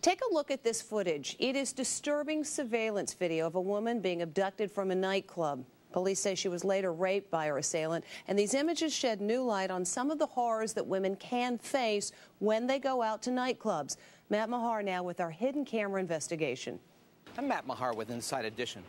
Take a look at this footage. It is disturbing surveillance video of a woman being abducted from a nightclub. Police say she was later raped by her assailant, and these images shed new light on some of the horrors that women can face when they go out to nightclubs. Matt Mahar now with our hidden camera investigation. I'm Matt Mahar with Inside Edition.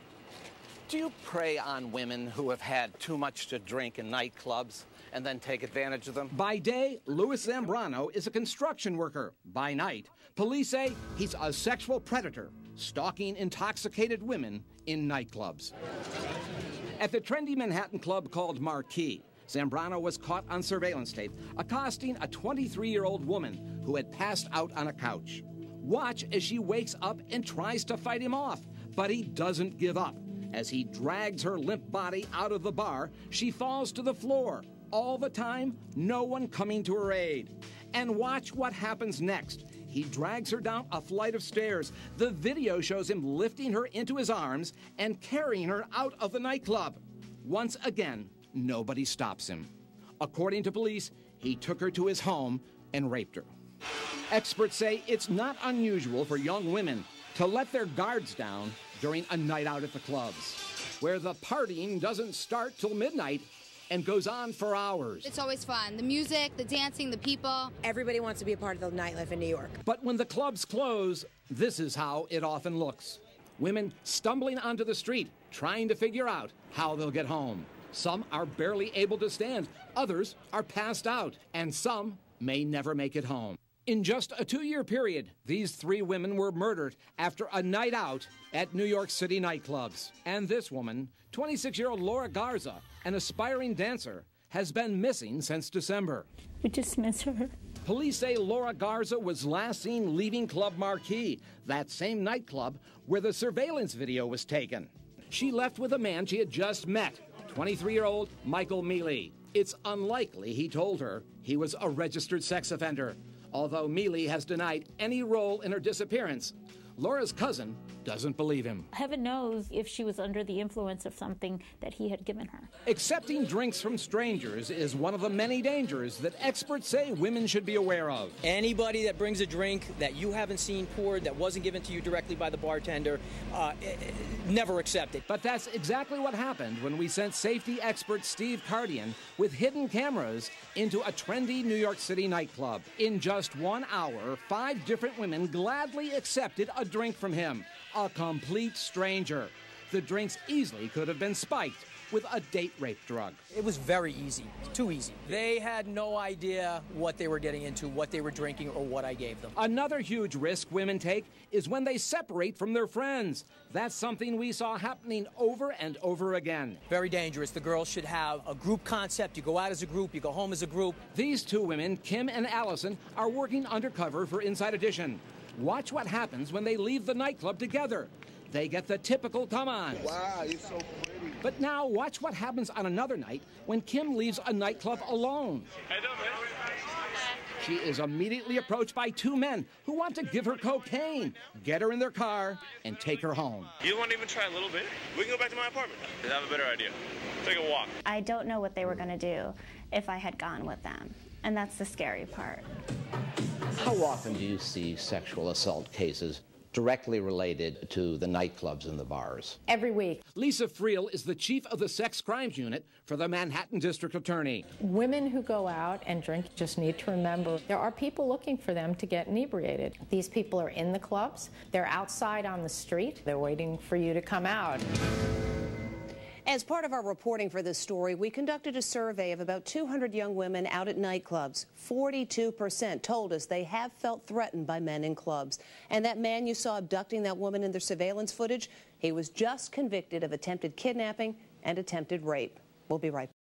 Do you prey on women who have had too much to drink in nightclubs and then take advantage of them? By day, Louis Zambrano is a construction worker. By night, police say he's a sexual predator, stalking intoxicated women in nightclubs. At the trendy Manhattan club called Marquee, Zambrano was caught on surveillance tape accosting a 23-year-old woman who had passed out on a couch. Watch as she wakes up and tries to fight him off, but he doesn't give up. As he drags her limp body out of the bar, she falls to the floor. All the time, no one coming to her aid. And watch what happens next. He drags her down a flight of stairs. The video shows him lifting her into his arms and carrying her out of the nightclub. Once again, nobody stops him. According to police, he took her to his home and raped her. Experts say it's not unusual for young women to let their guards down during a night out at the clubs, where the partying doesn't start till midnight and goes on for hours. It's always fun. The music, the dancing, the people. Everybody wants to be a part of the nightlife in New York. But when the clubs close, this is how it often looks. Women stumbling onto the street, trying to figure out how they'll get home. Some are barely able to stand, others are passed out, and some may never make it home. In just a 2-year period, these 3 women were murdered after a night out at New York City nightclubs. And this woman, 26-year-old Laura Garza, an aspiring dancer, has been missing since December. We just miss her. Police say Laura Garza was last seen leaving Club Marquee, that same nightclub where the surveillance video was taken. She left with a man she had just met, 23-year-old Michael Mealy. It's unlikely he told her he was a registered sex offender, although Mealy has denied any role in her disappearance. Laura's cousin doesn't believe him. Heaven knows if she was under the influence of something that he had given her. Accepting drinks from strangers is one of the many dangers that experts say women should be aware of. Anybody that brings a drink that you haven't seen poured, that wasn't given to you directly by the bartender, never accept it. But that's exactly what happened when we sent safety expert Steve Cardian with hidden cameras into a trendy New York City nightclub. In just 1 hour, 5 different women gladly accepted a drink from him, a complete stranger. The drinks easily could have been spiked with a date rape drug. It was very easy, too easy. They had no idea what they were getting into, what they were drinking, or what I gave them. Another huge risk women take is when they separate from their friends. That's something we saw happening over and over again. Very dangerous. The girls should have a group concept. You go out as a group, you go home as a group. These 2 women, Kim and Allison, are working undercover for Inside Edition. Watch what happens when they leave the nightclub together. They get the typical come-ons. Wow, you're so pretty. But now watch what happens on another night when Kim leaves a nightclub alone. She is immediately approached by 2 men who want to give her cocaine, get her in their car, and take her home. You want to even try a little bit? We can go back to my apartment. I have a better idea. Take a walk. I don't know what they were going to do if I had gone with them, and that's the scary part. How often do you see sexual assault cases directly related to the nightclubs and the bars? Every week. Lisa Friel is the chief of the sex crimes unit for the Manhattan District Attorney. Women who go out and drink just need to remember there are people looking for them to get inebriated. These people are in the clubs. They're outside on the street. They're waiting for you to come out. As part of our reporting for this story, we conducted a survey of about 200 young women out at nightclubs. 42% told us they have felt threatened by men in clubs. And that man you saw abducting that woman in their surveillance footage, he was just convicted of attempted kidnapping and attempted rape. We'll be right back.